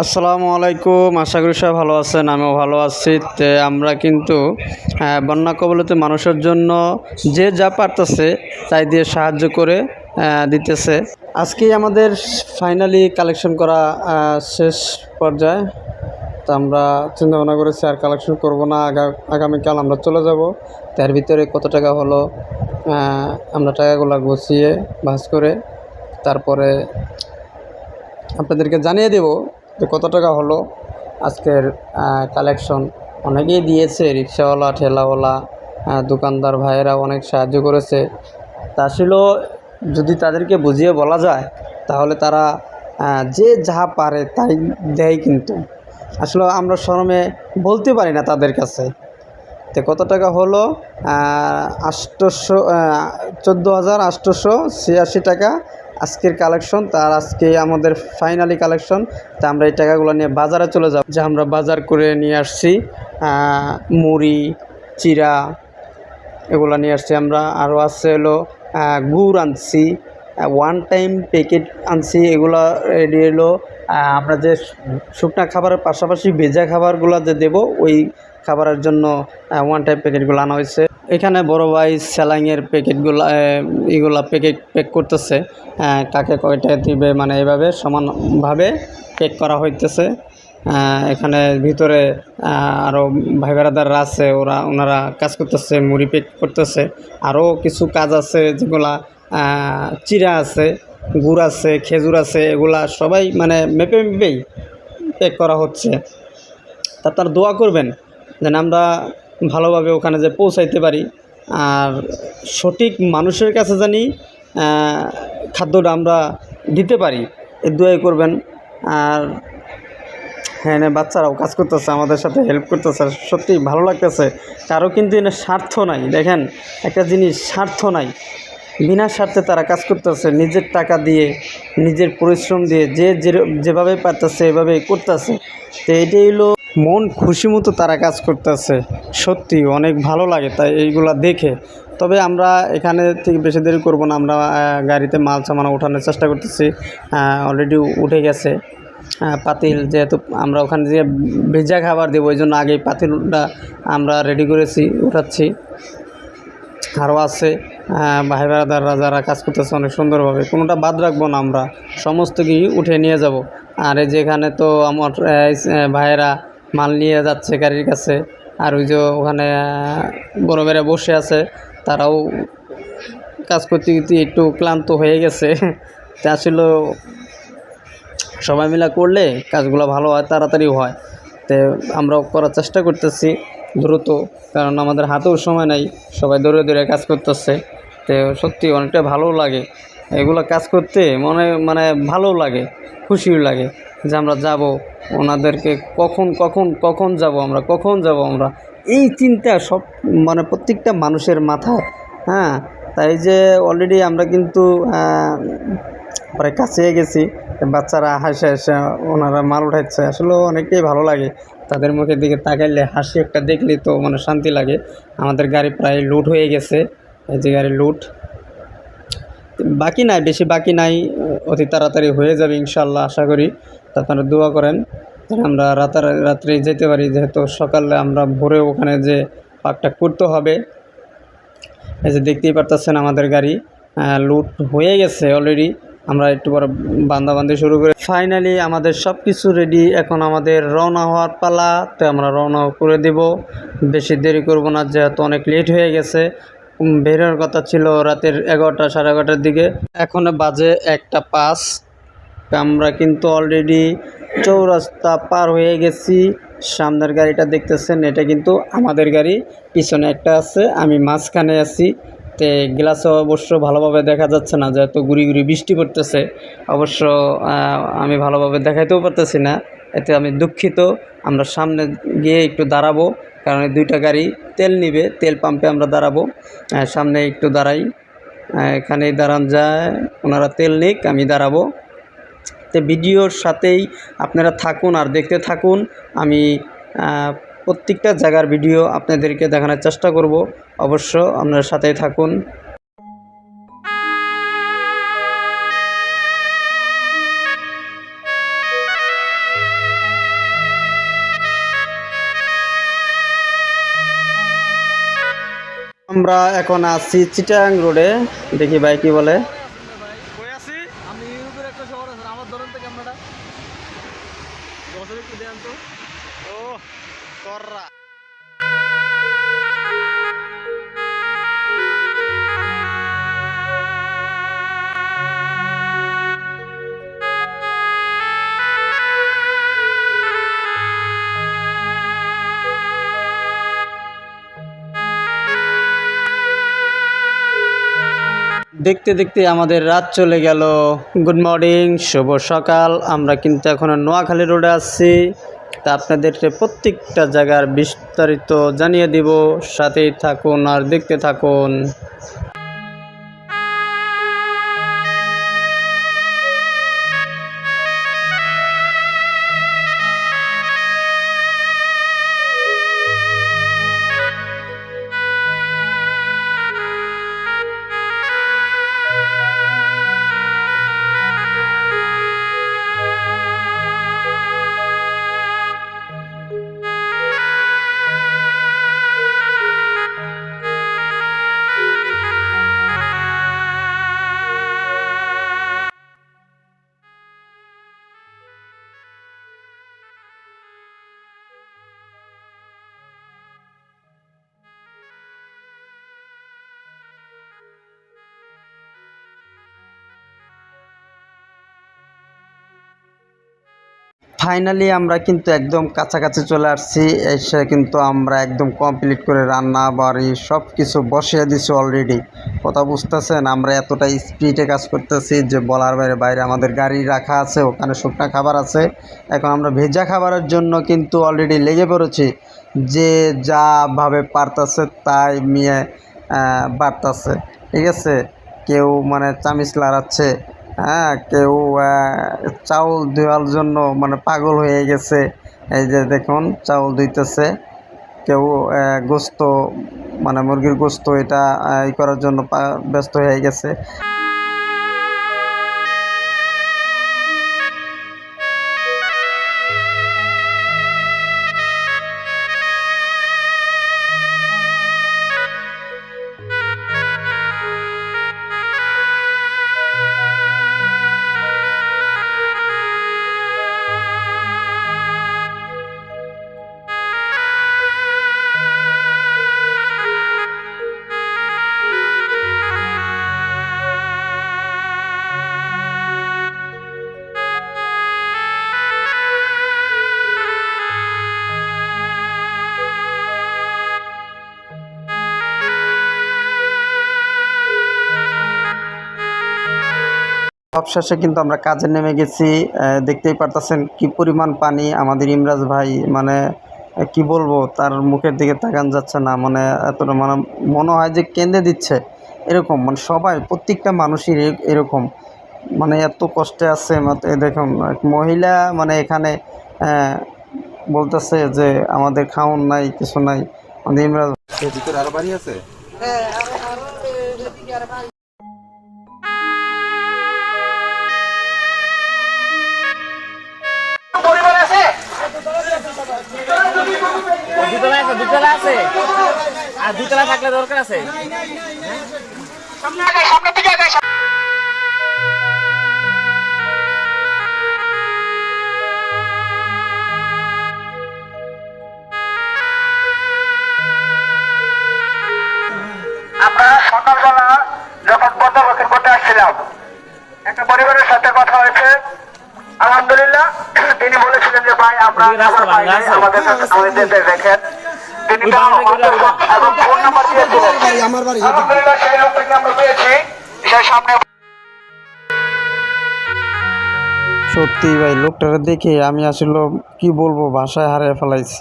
আসসালামু আলাইকুম। আশা করি সবাই ভালো আছেন, আমিও ভালো আছি। আমরা কিন্তু বন্যা কবলিত মানুষের জন্য যে যা পারতেছে তাই দিয়ে সাহায্য করে দিতেছে। আজকেই আমাদের ফাইনালি কালেকশন করা শেষ পর্যায়ে। তো আমরা চিন্তা ভাবনা করেছি আর কালেকশন করব না, আগামীকাল আমরা চলে যাব। তার ভিতরে কত টাকা হলো আমরা টাকাগুলো গুছিয়ে ভাঁজ করে তারপরে আপনাদেরকে জানিয়ে দেব যে কত টাকা হলো আজকের কালেকশন। অনেকেই দিয়েছে, রিক্সাওয়ালা, ঠেলাওয়ালা, দোকানদার ভাইয়েরা অনেক সাহায্য করেছে। তা আসলে যদি তাদেরকে বুঝিয়ে বলা যায় তাহলে তারা যে যা পারে তাই দেয়, কিন্তু আসলে আমরা শরমে বলতে পারি না তাদের কাছে। তো কত টাকা হলো? 14,886 টাকা আজকের কালেকশন। তার আজকে আমাদের ফাইনালি কালেকশন। তা আমরা এই টাকাগুলো নিয়ে বাজারে চলে যাব, যে আমরা বাজার করে নিয়ে আসছি। মুড়ি, চিরা এগুলো নিয়ে আসছি আমরা। আরও আছে হলো গুড় আনছি, ওয়ান টাইম প্যাকেট আনছি। এগুলো রেডি হলো আমরা যে শুকনা খাবারের পাশাপাশি ভেজা খাবারগুলো যে দেবো, ওই খাবারের জন্য ওয়ান টাইম প্যাকেটগুলো আনা হয়েছে। এখানে বড় ভাই স্যালাইনের প্যাকেটগুলো এগুলা প্যাক করতেছে, কাকে কয়টা দিবে মানে এইভাবে সমানভাবে প্যাক করা হইতেছে। এখানে ভিতরে আরও ভাই বেড়াদাররা আছে, ওনারা কাজ করতেছে, মুড়ি প্যাক করতেছে। আরও কিছু কাজ আছে, যেগুলা চিরা আছে, গুড় আছে, খেজুর আছে, এগুলা সবাই মানে মেপেই প্যাক করা হচ্ছে। তার দোয়া করবেন যেন আমরা ভালোভাবে ওখানে যে পৌঁছাইতে পারি, আর সঠিক মানুষের কাছে জানি খাদ্যটা আমরা দিতে পারি, এই দোয়াই করবেন। আর হ্যাঁ, বাচ্চারাও কাজ করতেছে, আমাদের সাথে হেল্প করতেছে, সত্যি ভালো লাগতেছে। কারো কিন্তু এনে স্বার্থ নাই। দেখেন, একটা জিনিস স্বার্থ নাই, বিনা স্বার্থে তারা কাজ করতেছে, নিজের টাকা দিয়ে, নিজের পরিশ্রম দিয়ে, যেভাবে পারতেছে এভাবেই করতেছে। তো এটাই হলো মন খুশি মতো তারা কাজ করতেছে, সত্যি অনেক ভালো লাগে তাই এইগুলা দেখে। তবে আমরা এখানে থেকে বেশি দেরি করব না, আমরা গাড়িতে মাল সামান ওঠানোর চেষ্টা করতেছি। অলরেডি উঠে গেছে পাতিল, যেহেতু আমরা ওখানে যে ভেজা খাবার দেবো ওই জন্য আগেই পাতিলটা আমরা রেডি করেছি, উঠাচ্ছি। আরও আছে ভাই বেড়াদাররা যারা কাজ করতেছে অনেক সুন্দরভাবে, কোনোটা বাদ রাখবো না, আমরা সমস্ত কিছু উঠে নিয়ে যাব। আর এই যেখানে তো আমার ভাইয়েরা মাল নিয়ে যাচ্ছে গাড়ির কাছে, আর ওই যে ওখানে বড় বেড়ে বসে আছে, তারাও কাজ করতে করতে একটু ক্লান্ত হয়ে গেছে। তা আসলে সবাই মিলে করলে কাজগুলো ভালো হয়, তাড়াতাড়ি হয়। তো আমরাও করার চেষ্টা করতেছি দ্রুত, কারণ আমাদের হাতেও সময় নাই, সবাই দৌড়ে দৌড়ে কাজ করতেছে। তো সত্যি অনেকটা ভালো লাগে এগুলো কাজ করতে, মানে ভালো লাগে, খুশিও লাগে যে আমরা যাব ওনাদেরকে কখন যাব আমরা, এই চিন্তা সব মানে প্রত্যেকটা মানুষের মাথায়। হ্যাঁ, তাই যে অলরেডি আমরা কিন্তু প্রায় কাছে গেছি। বাচ্চারা হাসে ওনারা মাল উঠাচ্ছে, আসলে অনেকটাই ভালো লাগে তাদের মুখের দিকে তাকাইলে, হাসি একটা দেখলে তো মানে শান্তি লাগে। আমাদের গাড়ি প্রায় লুট হয়ে গেছে, এই যে গাড়ি লুট, বাকি নাই, বেশি বাকি নাই, অতি তাড়াতাড়ি হয়ে যাবে ইনশাল্লাহ আশা করি। আপনারা দোয়া করেন যেন আমরা রাত্রে যেতে পারি, যেহেতু সকালে আমরা ভোরে ওখানে যে পাকটা করতে হবে। এই যে দেখতেই পারতেছেন আমাদের গাড়ি লুট হয়ে গেছে অলরেডি। আমরা একটু পরে বান্দাবান্দি শুরু করে ফাইনালি আমাদের সব কিছু রেডি। এখন আমাদের রওনা হওয়ার পালা, তো আমরা রওনা করে দেব, বেশি দেরি করব না, যেহেতু অনেক লেট হয়ে গেছে। বেরোনোর কথা ছিল রাতের 11টা সাড়ে 11টার দিকে, এখন বাজে 1টা 5। আমরা কিন্তু অলরেডি চৌরাস্তা পার হয়ে গেছি। সামনের গাড়িটা দেখতেছেন, এটা কিন্তু আমাদের গাড়ি, পিছনে একটা আছে, আমি মাঝখানে আছি। তে গ্লাসে অবশ্য ভালোভাবে দেখা যাচ্ছে না, যেহেতু গুড়ি বৃষ্টি পড়তেছে। অবশ্য আমি ভালোভাবে দেখাইতেও পারতেছি না, এতে আমি দুঃখিত। আমরা সামনে গিয়ে একটু দাঁড়াবো, কারণ এই দুইটা গাড়ি তেল নিবে, তেল পাম্পে আমরা দাঁড়াবো। সামনে একটু দাঁড়াই, এখানেই দাঁড়ান যায়, ওনারা তেল নিক, আমি দাঁড়াবো। তো ভিডিওর সাথেই আপনারা থাকুন আর দেখতে থাকুন। আমি প্রত্যেকটা জায়গার ভিডিও আপনাদেরকে দেখানোর চেষ্টা করব, অবশ্য আপনার সাথেই থাকুন। আমরা এখন আছি চিটাং রোডে, দেখি ভাই কি বলে। কই আছি আমি ইউরোপের একটা শহর আছে আমার ধরেন তো ক্যামেরাটা দর্শক একটু দেন তো ও কররা দেখতে দেখতে আমাদের রাত চলে গেল। গুড মর্নিং, শুভ সকাল। আমরা কিন্তু এখন নোয়াখালী রোডে আছি, তা আপনাদের প্রত্যেকটা জায়গার বিস্তারিত জানিয়ে দিব। সাথেই থাকুন আর দেখতে থাকুন। ফাইনালি আমরা কিন্তু একদম কাছাকাছি চলে আসছি। এসে কিন্তু আমরা একদম কমপ্লিট করে রান্না বাড়ি সব কিছু বসিয়ে দিছি অলরেডি। কথা বুঝতেছেন, আমরা এতটা স্পিডে কাজ করতেছি যে বলার বাইরে। বাইরে আমাদের গাড়ি রাখা আছে, ওখানে শুকনা খাবার আছে। এখন আমরা ভেজা খাবারের জন্য কিন্তু অলরেডি লেগে পড়েছি। যে যাভাবে পারতেছে তাই নিয়ে বাড়তেছে, ঠিক আছে। কেউ মানে চামিচ লাড়াচ্ছে, হ্যাঁ, কেউ চাউল ধোয়ার জন্য মানে পাগল হয়ে গেছে। এই যে দেখুন চাউল ধুইতেছে। কেউ গোস্ত মানে মুরগির গোস্ত এটা ই করার জন্য ব্যস্ত হয়ে গেছে। সবশেষে কিন্তু আমরা কাজে নেমে গেছি। দেখতেই পারতেছেন কি পরিমাণ পানি। আমাদের ইমরাজ ভাই মানে কি বলবো, তার মুখের দিকে তাকান যাচ্ছে না। মানে এতটা মানে মনে হয় যে কেঁদে দিচ্ছে এরকম। মানে সবাই প্রত্যেকটা মানুষই এরকম, মানে এত কষ্টে আছে। দেখুন এক মহিলা মানে এখানে বলতেছে যে আমাদের খাওন নাই, কিছু নাই। আমাদের ইমরাজ ভিতরে আরো বাড়ি আছে। দুতলা আছে আর দুতলা থাকলে দরকার আছে আমরা সকালবেলা যখন পদ্মাবতীর করতে আসছিলাম, একটা পরিবারের সাথে কথা হয়েছে। আলহামদুলিল্লাহ, তিনি বলেছিলেন যে ভাই আমরা আমাদের দেখেন। তিনি এবং ফোন নাম্বার দিয়েছিলেন। আলহামদুলিল্লাহ, সেই লোকটাকে আমরা পেয়েছি। সেই সামনে সত্যি ভাই, লোকটাকে দেখে আমি আসলে কি বলবো, ভাষায় হারিয়ে ফেলাইছি।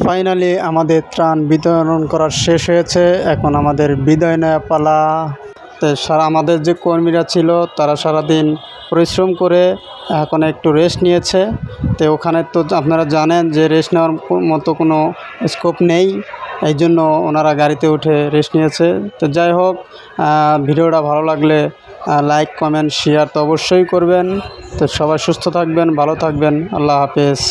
ফাইনালি আমাদের ত্রাণ বিতরণ করা শেষ হয়েছে, এখন আমাদের বিদায় নেওয়া পালা। তো আমাদের যে কর্মীরা ছিল তারা সারাদিন পরিশ্রম করে এখন একটু রেস্ট নিয়েছে। তো ওখানে তো আপনারা জানেন যে রেস্ট নেওয়ার মতো কোনো স্কোপ নেই, এই জন্য ওনারা গাড়িতে উঠে রেস্ট নিয়েছে। তো যাই হোক, ভিডিওটা ভালো লাগলে লাইক কমেন্ট শেয়ার তো অবশ্যই করবেন। তো সবাই সুস্থ থাকবেন, ভালো থাকবেন, আল্লাহ হাফেজ।